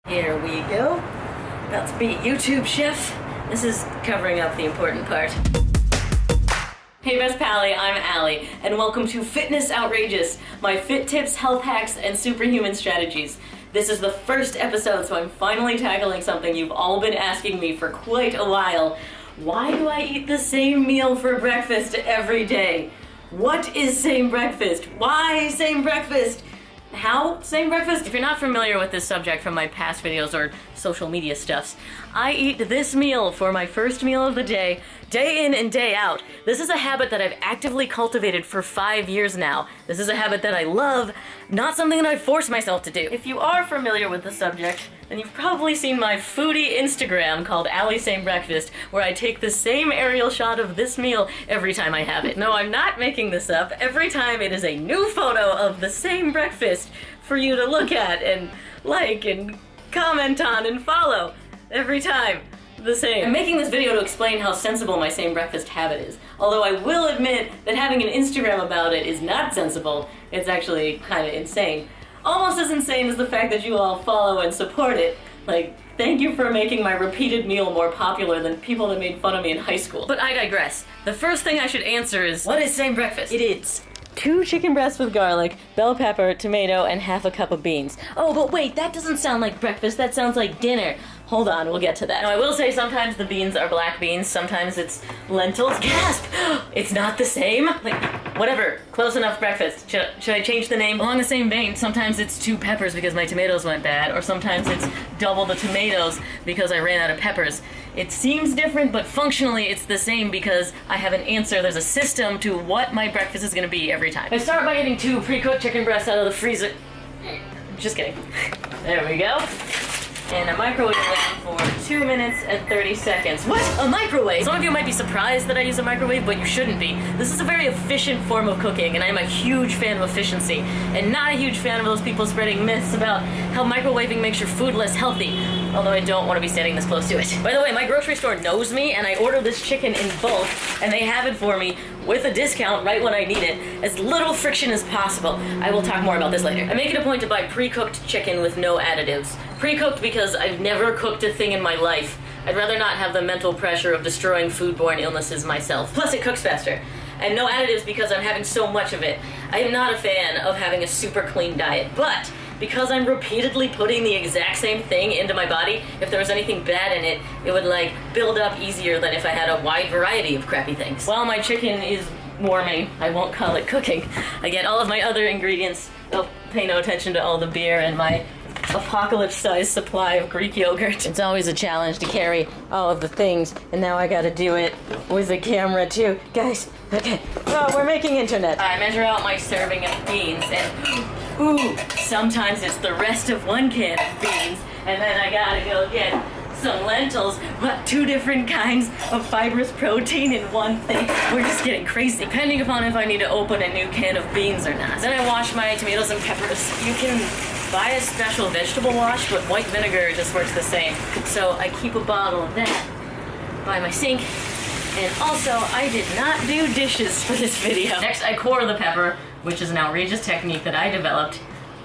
Here we go. About to be YouTube chef. This is covering up the important part. Hey Best Pally, I'm Allie, and welcome to Fitness Outrageous, my fit tips, health hacks, and superhuman strategies. This is the first episode, so I'm finally tackling something you've all been asking me for quite a while. Why do I eat the same meal for breakfast every day? What is same breakfast? Why same breakfast? How same breakfast? If you're not familiar with this subject from my past videos or social media stuffs, I eat this meal for my first meal of the day in and day out. This is a habit that I've actively cultivated for 5 years now. This is a habit that I love, not something that I force myself to do. If you are familiar with the subject, then you've probably seen my foodie Instagram called Allie Same Breakfast, where I take the same aerial shot of this meal every time I have it. No, I'm not making this up. Every time it is a new photo of the same breakfast for you to look at and like and comment on and follow. Every time. The same. I'm making this video to explain how sensible my same breakfast habit is. Although I will admit that having an Instagram about it is not sensible. It's actually kind of insane. Almost as insane as the fact that you all follow and support it. Like, thank you for making my repeated meal more popular than people that made fun of me in high school. But I digress. The first thing I should answer is, what is same breakfast? It is 2 chicken breasts with garlic, bell pepper, tomato, and half a cup of beans. Oh, but wait, that doesn't sound like breakfast, that sounds like dinner. Hold on, we'll get to that. Now, I will say sometimes the beans are black beans, sometimes it's lentils. Gasp! It's not the same? Like, whatever, close enough breakfast. Should I change the name? Along the same vein, sometimes it's 2 peppers because my tomatoes went bad, or sometimes it's double the tomatoes because I ran out of peppers. It seems different, but functionally it's the same because I have an answer. There's a system to what my breakfast is gonna be every time. I start by getting 2 pre-cooked chicken breasts out of the freezer. Just kidding. There we go. And a microwave them for 2 minutes and 30 seconds. What? A microwave? Some of you might be surprised that I use a microwave, but you shouldn't be. This is a very efficient form of cooking, and I'm a huge fan of efficiency, and not a huge fan of those people spreading myths about how microwaving makes your food less healthy, although I don't want to be standing this close to it. By the way, my grocery store knows me, and I order this chicken in bulk, and they have it for me with a discount right when I need it. As little friction as possible. I will talk more about this later. I make it a point to buy pre-cooked chicken with no additives. Pre-cooked because I've never cooked a thing in my life. I'd rather not have the mental pressure of destroying foodborne illnesses myself. Plus it cooks faster. And no additives because I'm having so much of it. I am not a fan of having a super clean diet, but because I'm repeatedly putting the exact same thing into my body, if there was anything bad in it, it would like build up easier than if I had a wide variety of crappy things. While my chicken is warming, I won't call it cooking, I get all of my other ingredients. Oh, pay no attention to all the beer and my apocalypse-sized supply of Greek yogurt. It's always a challenge to carry all of the things, and now I gotta do it with the camera too. Guys, okay, oh, we're making internet. I measure out my serving of beans, and ooh, sometimes it's the rest of 1 can of beans, and then I gotta go get some lentils. What, 2 different kinds of fibrous protein in one thing? We're just getting crazy. Depending upon if I need to open a new can of beans or not. Then I wash my tomatoes and peppers. You can buy a special vegetable wash, but white vinegar just works the same. So I keep a bottle of that by my sink. And also, I did not do dishes for this video. Next, I core the pepper, which is an outrageous technique that I developed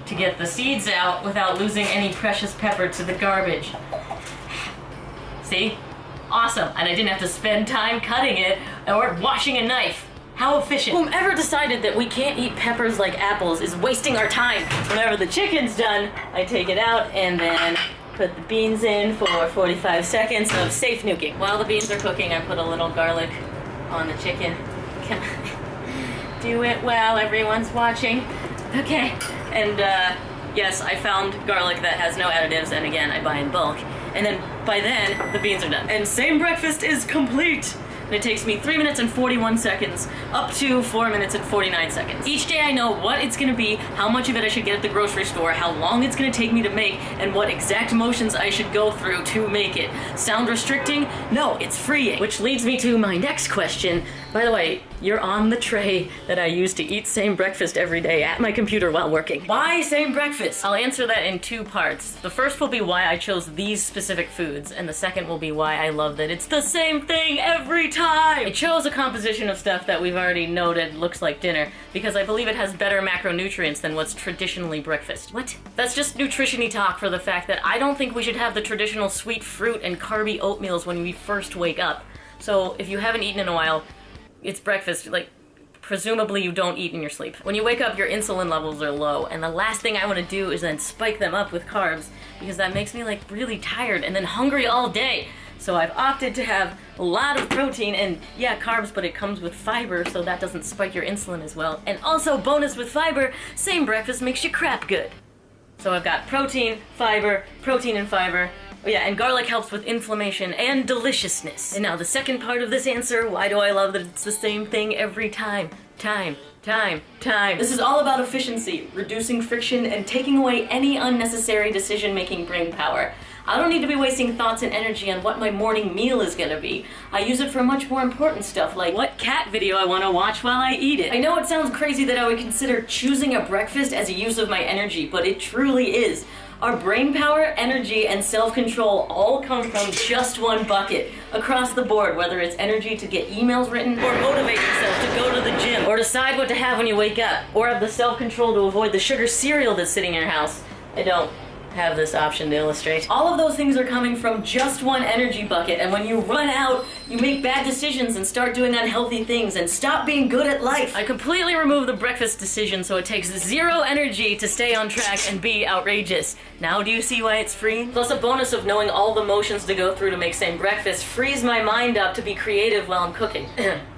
to get the seeds out without losing any precious pepper to the garbage. See? Awesome. And I didn't have to spend time cutting it or washing a knife. How efficient. Whomever decided that we can't eat peppers like apples is wasting our time. Whenever the chicken's done, I take it out and then put the beans in for 45 seconds of safe nuking. While the beans are cooking, I put a little garlic on the chicken. Come on. Do it while everyone's watching. Okay. And yes, I found garlic that has no additives, and again, I buy in bulk. And then by then, the beans are done. And same breakfast is complete. And it takes me 3 minutes and 41 seconds, up to 4 minutes and 49 seconds. Each day I know what it's gonna be, how much of it I should get at the grocery store, how long it's gonna take me to make, and what exact motions I should go through to make it. Sound restricting? No, it's freeing. Which leads me to my next question. By the way, you're on the tray that I use to eat same breakfast every day at my computer while working. Why same breakfast? I'll answer that in two parts. The first will be why I chose these specific foods, and the second will be why I love that it's the same thing every time. I chose a composition of stuff that we've already noted looks like dinner because I believe it has better macronutrients than what's traditionally breakfast. What? That's just nutrition-y talk for the fact that I don't think we should have the traditional sweet fruit and carby oatmeals when we first wake up. So if you haven't eaten in a while, it's breakfast, like, presumably you don't eat in your sleep. When you wake up, your insulin levels are low, and the last thing I want to do is then spike them up with carbs, because that makes me, like, really tired and then hungry all day. So I've opted to have a lot of protein and, yeah, carbs, but it comes with fiber, so that doesn't spike your insulin as well. And also, bonus with fiber, same breakfast makes you crap good. So I've got protein, and fiber. Oh yeah, and garlic helps with inflammation and deliciousness. And now the second part of this answer, why do I love that it's the same thing every time? Time. This is all about efficiency, reducing friction, and taking away any unnecessary decision-making brain power. I don't need to be wasting thoughts and energy on what my morning meal is gonna be. I use it for much more important stuff, like what cat video I wanna watch while I eat it. I know it sounds crazy that I would consider choosing a breakfast as a use of my energy, but it truly is. Our brain power, energy, and self-control all come from just one bucket, across the board, whether it's energy to get emails written, or motivate yourself to go to the gym, or decide what to have when you wake up, or have the self-control to avoid the sugar cereal that's sitting in your house. I don't have this option to illustrate. All of those things are coming from just one energy bucket, and when you run out, you make bad decisions and start doing unhealthy things and stop being good at life. I completely remove the breakfast decision so it takes zero energy to stay on track and be outrageous. Now do you see why it's free? Plus a bonus of knowing all the motions to go through to make same breakfast frees my mind up to be creative while I'm cooking.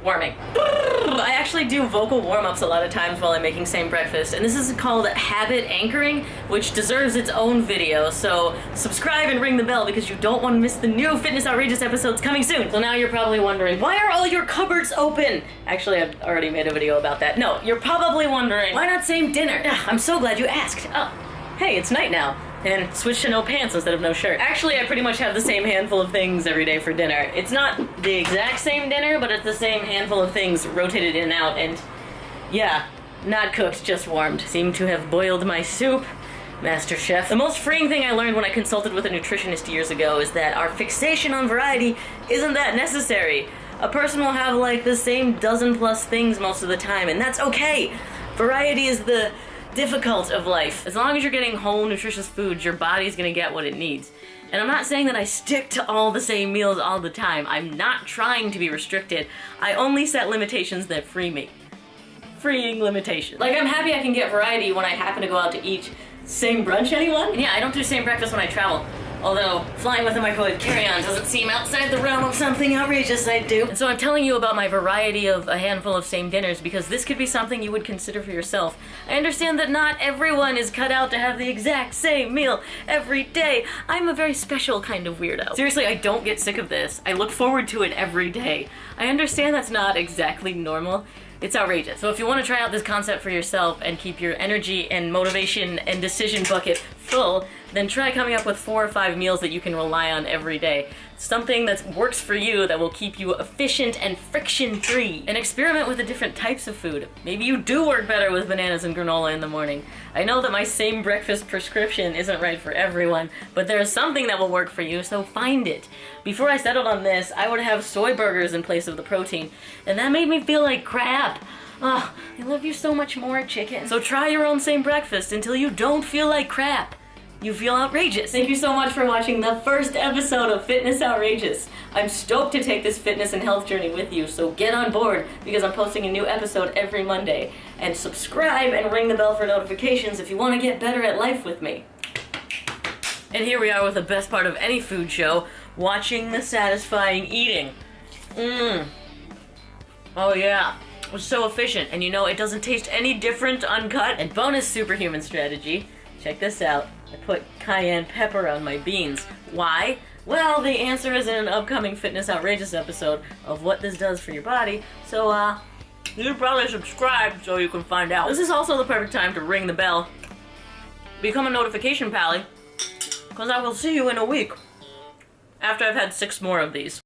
Warming. I actually do vocal warm-ups a lot of times while I'm making same breakfast, and this is called habit anchoring, which deserves its own video, so subscribe and ring the bell because you don't want to miss the new Fitness Outrageous episodes coming soon. So now you're probably wondering, why are all your cupboards open? Actually, I've already made a video about that. No, you're probably wondering, why not same dinner? I'm so glad you asked. Oh, hey, it's night now. And switch to no pants instead of no shirt. Actually, I pretty much have the same handful of things every day for dinner. It's not the exact same dinner, but it's the same handful of things rotated in and out, and yeah, not cooked, just warmed. Seem to have boiled my soup. Master Chef. The most freeing thing I learned when I consulted with a nutritionist years ago is that our fixation on variety isn't that necessary. A person will have like the same dozen plus things most of the time, and that's okay. Variety is the difficult of life. As long as you're getting whole, nutritious foods, your body's gonna get what it needs. And I'm not saying that I stick to all the same meals all the time. I'm not trying to be restricted. I only set limitations that free me. Freeing limitations. Like, I'm happy I can get variety when I happen to go out to eat. Same brunch, anyone? And yeah, I don't do same breakfast when I travel. Although, flying with a microwave carry-on doesn't seem outside the realm of something outrageous I'd do. And so I'm telling you about my variety of a handful of same dinners because this could be something you would consider for yourself. I understand that not everyone is cut out to have the exact same meal every day. I'm a very special kind of weirdo. Seriously, I don't get sick of this. I look forward to it every day. I understand that's not exactly normal. It's outrageous. So if you want to try out this concept for yourself and keep your energy and motivation and decision bucket full, then try coming up with 4 or 5 meals that you can rely on every day. Something that works for you that will keep you efficient and friction-free. And experiment with the different types of food. Maybe you do work better with bananas and granola in the morning. I know that my same breakfast prescription isn't right for everyone, but there's something that will work for you, so find it. Before I settled on this, I would have soy burgers in place of the protein, and that made me feel like crap. Oh, I love you so much more, chicken. So try your own same breakfast until you don't feel like crap. You feel outrageous. Thank you so much for watching the first episode of Fitness Outrageous. I'm stoked to take this fitness and health journey with you, so get on board because I'm posting a new episode every Monday. And subscribe and ring the bell for notifications if you want to get better at life with me. And here we are with the best part of any food show, watching the satisfying eating. Oh yeah. It was so efficient, and you know, it doesn't taste any different uncut. And bonus superhuman strategy, check this out. I put cayenne pepper on my beans. Why? Well, the answer is in an upcoming Fitness Outrageous episode of what this does for your body, so you should probably subscribe so you can find out. This is also the perfect time to ring the bell. Become a notification pally, because I will see you in a week after I've had 6 more of these.